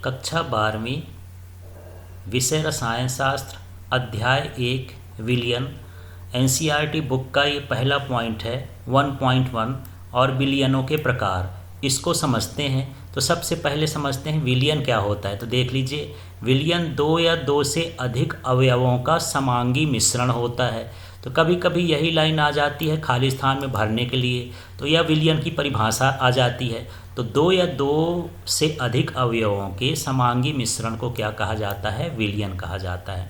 कक्षा 12वीं विषय रसायन शास्त्र अध्याय 1 विलयन। एनसीईआरटी बुक का ये पहला पॉइंट है 1.1 और विलयनों के प्रकार। इसको समझते हैं तो सबसे पहले समझते हैं विलयन क्या होता है। तो देख लीजिए, विलयन दो या दो से अधिक अवयवों का समांगी मिश्रण होता है। तो कभी कभी यही लाइन आ जाती है खाली स्थान में भरने के लिए, तो यह विलयन की परिभाषा आ जाती है। तो दो या दो से अधिक अवयवों के समांगी मिश्रण को क्या कहा जाता है? विलयन कहा जाता है।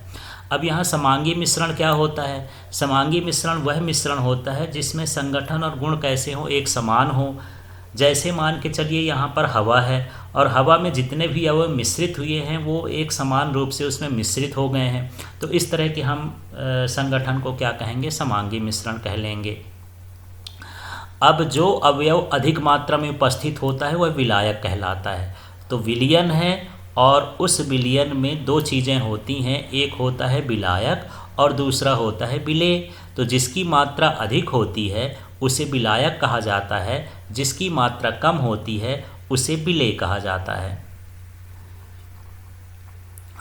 अब यहाँ समांगी मिश्रण क्या होता है? समांगी मिश्रण वह मिश्रण होता है जिसमें संगठन और गुण कैसे हो, एक समान हो। जैसे मान के चलिए यहाँ पर हवा है और हवा में जितने भी अवयव मिश्रित हुए हैं वो एक समान रूप से उसमें मिश्रित हो गए हैं। तो इस तरह के हम संगठन को क्या कहेंगे? समांगी मिश्रण कह लेंगे। अब जो अवयव अधिक मात्रा में उपस्थित होता है वह विलायक कहलाता है। तो विलयन है और उस विलयन में दो चीज़ें होती हैं, एक होता है विलायक और दूसरा होता है विलेय। तो जिसकी मात्रा अधिक होती है उसे विलायक कहा जाता है, जिसकी मात्रा कम होती है उसे विलेय कहा जाता है।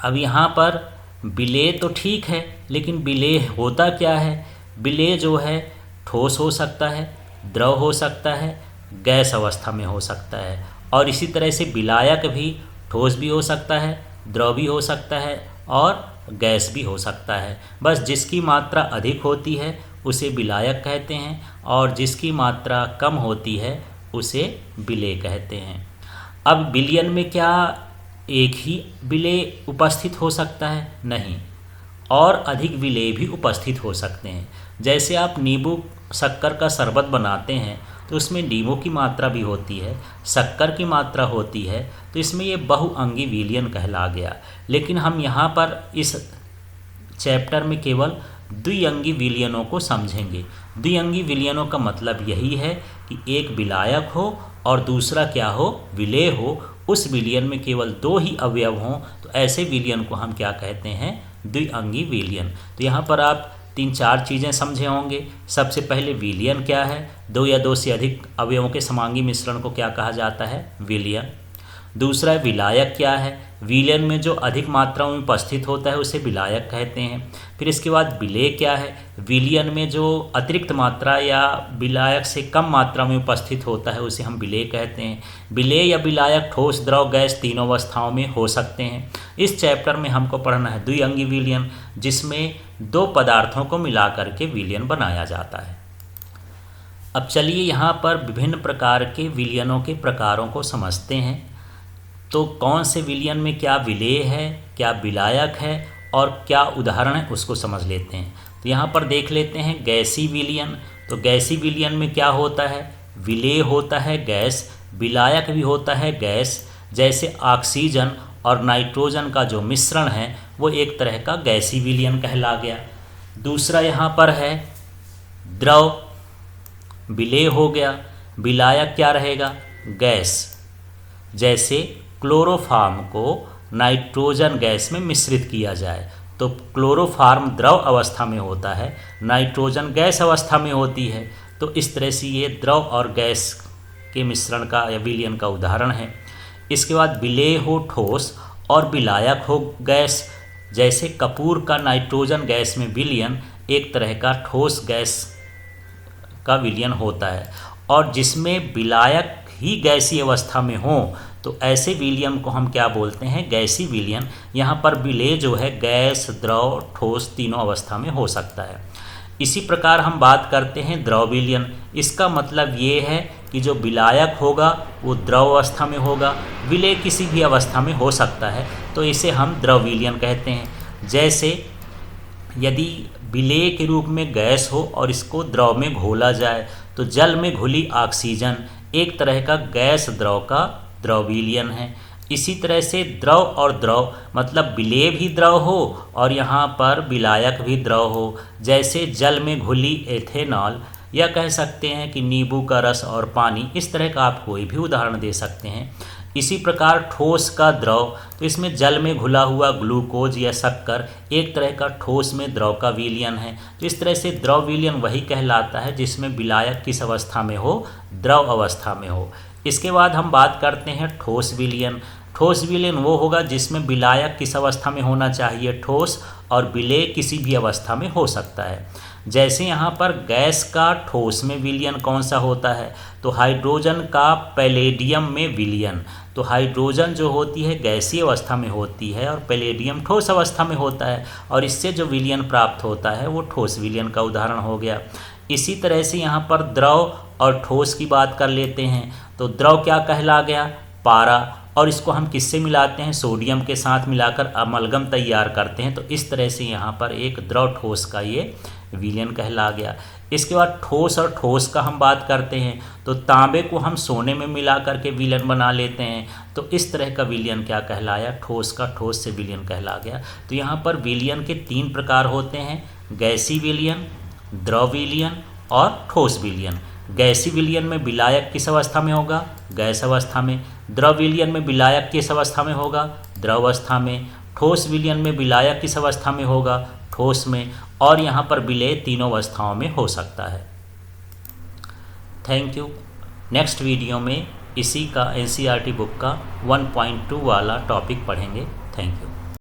अब यहाँ पर विलेय तो ठीक है, लेकिन विलेय होता क्या है? विलेय जो है ठोस हो सकता है, द्रव हो सकता है, गैस अवस्था में हो सकता है। और इसी तरह से विलायक भी ठोस भी हो सकता है, द्रव भी हो सकता है और गैस भी हो सकता है। बस जिसकी मात्रा अधिक होती है उसे विलायक कहते हैं और जिसकी मात्रा कम होती है उसे विलेय कहते हैं। अब विलयन में क्या एक ही विलेय उपस्थित हो सकता है? नहीं, और अधिक विलेय भी उपस्थित हो सकते हैं। जैसे आप नींबू शक्कर का शरबत बनाते हैं तो उसमें नींबू की मात्रा भी होती है, शक्कर की मात्रा होती है, तो इसमें ये बहुअंगी विलयन कहला गया। लेकिन हम यहाँ पर इस चैप्टर में केवल द्विअंगी विलयनों को समझेंगे। द्विअंगी विलयनों का मतलब यही है कि एक विलायक हो और दूसरा क्या हो? विलेय हो। उस विलयन में केवल दो ही अवयव हों, तो ऐसे विलयन को हम क्या कहते हैं? द्विअंगी विलयन। तो यहाँ पर आप 3-4 चीज़ें समझे होंगे। सबसे पहले विलयन क्या है? दो या दो से अधिक अवयवों के समांगी मिश्रण को क्या कहा जाता है? विलयन। दूसरा विलायक क्या है? विलयन में जो अधिक मात्रा में उपस्थित होता है उसे विलायक कहते हैं। फिर इसके बाद विलेय क्या है? विलयन में जो अतिरिक्त मात्रा या विलायक से कम मात्रा में उपस्थित होता है उसे हम विलेय कहते हैं। विलेय या विलायक ठोस, द्रव, गैस तीनों अवस्थाओं में हो सकते हैं। इस चैप्टर में हमको पढ़ना है द्विअंगी विलयन, जिसमें दो पदार्थों को मिला करके विलयन बनाया जाता है। अब चलिए यहाँ पर विभिन्न प्रकार के विलयनों के प्रकारों को समझते हैं। तो कौन से विलयन में क्या विलेय है, क्या विलायक है और क्या उदाहरण है उसको समझ लेते हैं। तो यहाँ पर देख लेते हैं गैसी विलयन। तो गैसी विलयन में क्या होता है? विलेय होता है गैस, विलायक भी होता है गैस। जैसे ऑक्सीजन और नाइट्रोजन का जो मिश्रण है वो एक तरह का गैसी विलयन कहला गया। दूसरा यहाँ पर है द्रव, विलेय हो गया। विलायक क्या रहेगा? गैस। जैसे क्लोरोफॉर्म को नाइट्रोजन गैस में मिश्रित किया जाए तो क्लोरोफॉर्म द्रव अवस्था में होता है, नाइट्रोजन गैस अवस्था में होती है। तो इस तरह से ये द्रव और गैस के मिश्रण का या विलयन का उदाहरण है। इसके बाद विलेय हो ठोस और विलायक हो गैस। जैसे कपूर का नाइट्रोजन गैस में विलयन एक तरह का ठोस गैस का विलयन होता है, और जिसमें विलायक ही गैसीय अवस्था में हो तो ऐसे विलयन को हम क्या बोलते हैं? गैसी विलयन। यहाँ पर विलेय जो है गैस, द्रव, ठोस तीनों अवस्था में हो सकता है। इसी प्रकार हम बात करते हैं द्रव विलयन। इसका मतलब ये है कि जो विलायक होगा वो द्रव अवस्था में होगा, विलेय किसी भी अवस्था में हो सकता है, तो इसे हम द्रव विलयन कहते हैं। जैसे यदि विलेय के रूप में गैस हो और इसको द्रव में घोला जाए तो जल में घुली ऑक्सीजन एक तरह का गैस द्रव का द्रव विलयन है। इसी तरह से द्रव और द्रव मतलब विलेय भी द्रव हो और यहाँ पर विलायक भी द्रव हो। जैसे जल में घुली एथेनॉल, या कह सकते हैं कि नींबू का रस और पानी, इस तरह का आप कोई भी उदाहरण दे सकते हैं। इसी प्रकार ठोस का द्रव, तो इसमें जल में घुला हुआ ग्लूकोज या शक्कर एक तरह का ठोस में द्रव का विलयन है। तो इस तरह से द्रव विलयन वही कहलाता है जिसमें विलायक किस अवस्था में हो? द्रव अवस्था में हो। इसके बाद हम बात करते हैं ठोस विलयन। ठोस विलयन वो होगा जिसमें विलायक किस अवस्था में होना चाहिए, ठोस, और विलेय किसी भी अवस्था में हो सकता है। जैसे यहाँ पर गैस का ठोस में विलयन कौन सा होता है, तो हाइड्रोजन का पैलेडियम में विलयन। तो हाइड्रोजन जो होती है गैसीय अवस्था में होती है और पैलेडियम ठोस अवस्था में होता है, और इससे जो विलयन प्राप्त होता है वो ठोस विलयन का उदाहरण हो गया। इसी तरह से यहाँ पर द्रव और ठोस की बात कर लेते हैं। तो द्रव क्या कहला गया, पारा, और इसको हम किससे मिलाते हैं, सोडियम के साथ मिलाकर अमलगम तैयार करते हैं। तो इस तरह से यहाँ पर एक द्रव ठोस का ये विलयन कहला गया। इसके बाद ठोस और ठोस का हम बात करते हैं, तो तांबे को हम सोने में मिला करके विलयन बना लेते हैं। तो इस तरह का विलयन क्या कहलाया, ठोस का ठोस से विलयन कहला गया। तो यहाँ पर विलयन के 3 प्रकार होते हैं, गैसीय विलयन, द्रव विलयन और ठोस विलयन। गैसीय विलयन में विलायक किस अवस्था में होगा, गैस अवस्था में। द्रव विलयन में विलायक किस अवस्था में होगा, द्रव अवस्था में। ठोस विलयन में विलायक किस अवस्था में होगा, ठोस में। और यहाँ पर विलेय तीनों अवस्थाओं में हो सकता है। Thank you. नेक्स्ट वीडियो में इसी का NCERT बुक का 1.2 वाला टॉपिक पढ़ेंगे। Thank you.